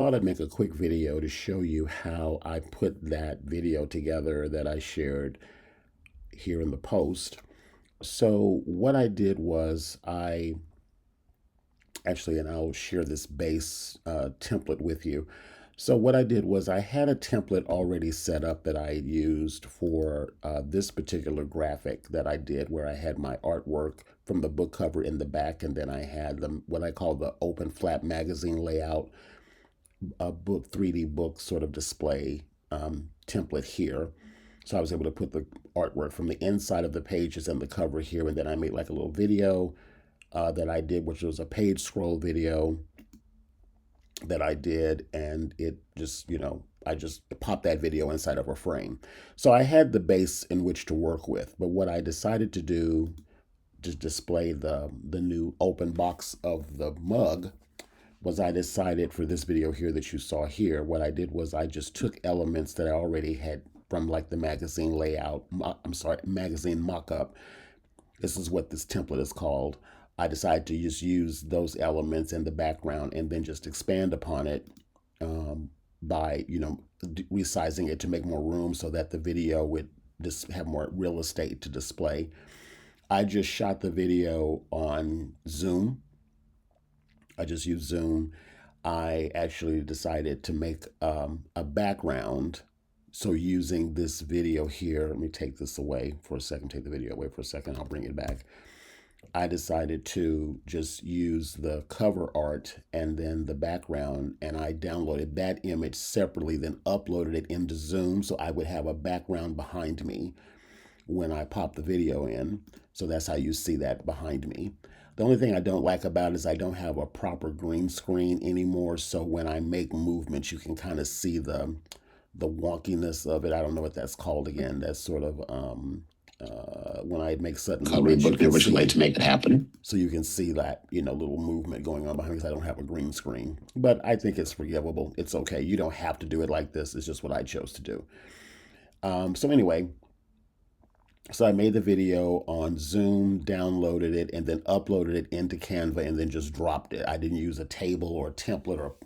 Thought I'd make a quick video to show you how I put that video together that I shared here in the post. So what I did was and I'll share this base template with you. So what I did was I had a template already set up that I used for this particular graphic that I did, where I had my artwork from the book cover in the back, and then I had what I call the open flap magazine layout, a book 3D book sort of display template here. So I was able to put the artwork from the inside of the pages and the cover here, and then I made like a little video that I did, which was a page scroll video that I did, and it just, I just popped that video inside of a frame. So I had the base in which to work with, but what I decided to do to display the new open box of the mug was I decided for this video here that you saw here, what I did was I just took elements that I already had from like the magazine layout, magazine mock-up. This is what this template is called. I decided to just use those elements in the background and then just expand upon it by, resizing it to make more room so that the video would just have more real estate to display. I just shot the video on Zoom. I just used Zoom. I actually decided to make a background. So using this video here, let me take this away for a second, take the video away for a second, I'll bring it back. I decided to just use the cover art and then the background, and I downloaded that image separately, then uploaded it into Zoom so I would have a background behind me when I pop the video in. So that's how you see that behind me. The only thing I don't like about it is I don't have a proper green screen anymore. So when I make movements, you can kind of see the wonkiness of it. I don't know what that's called again. That's sort of when I make sudden movements, book originally to make it happen. So you can see that, little movement going on behind me because I don't have a green screen. But I think it's forgivable. It's okay. You don't have to do it like this. It's just what I chose to do. So anyway, so I made the video on Zoom, downloaded it, and then uploaded it into Canva, and then just dropped it. I didn't use a table or a template or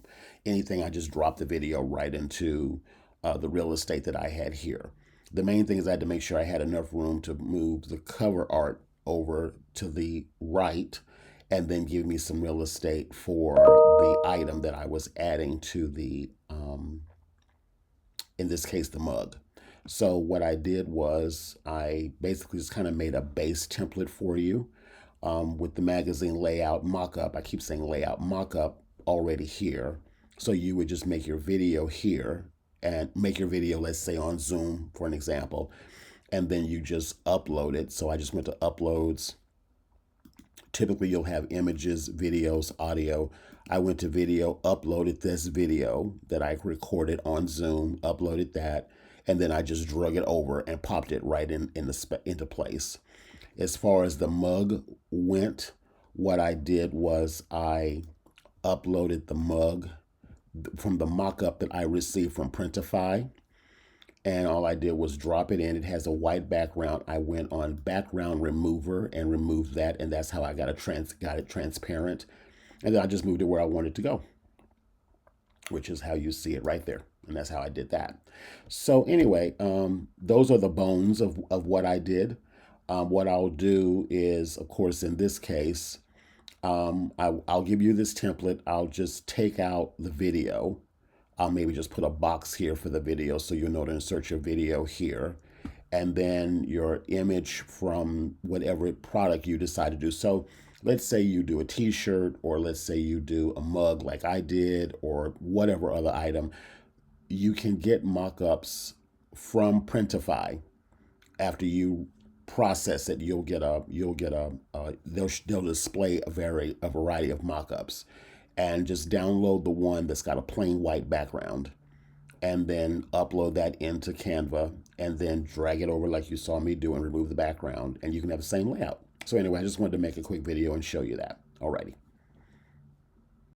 anything. I just dropped the video right into the real estate that I had here. The main thing is I had to make sure I had enough room to move the cover art over to the right and then give me some real estate for the item that I was adding to the, in this case, the mug. So what I did was I basically just kind of made a base template for you with the magazine layout mock-up. I keep saying layout mock-up already here. So you would just make your video here and make your video, let's say on Zoom, for an example, and then you just upload it. So I just went to uploads. Typically you'll have images, videos, audio. I went to video, uploaded this video that I recorded on Zoom, uploaded that, and then I just drug it over and popped it right into place. As far as the mug went, what I did was I uploaded the mug from the mock-up that I received from Printify, and all I did was drop it in. It has a white background. I went on background remover and removed that, and that's how I got it transparent. And then I just moved it where I wanted to go, which is how you see it right there. And that's how I did that. So anyway, those are the bones of what I did. What I'll do is, of course, in this case, I'll give you this template. I'll just take out the video. I'll maybe just put a box here for the video so you know to insert your video here. And then your image from whatever product you decide to do. So let's say you do a t-shirt, or let's say you do a mug like I did, or whatever other item. You can get mock-ups from Printify. After you process it, they'll display a variety of mock-ups, and just download the one that's got a plain white background and then upload that into Canva and then drag it over like you saw me do and remove the background, and you can have the same layout. So anyway, I just wanted to make a quick video and show you that. Alrighty.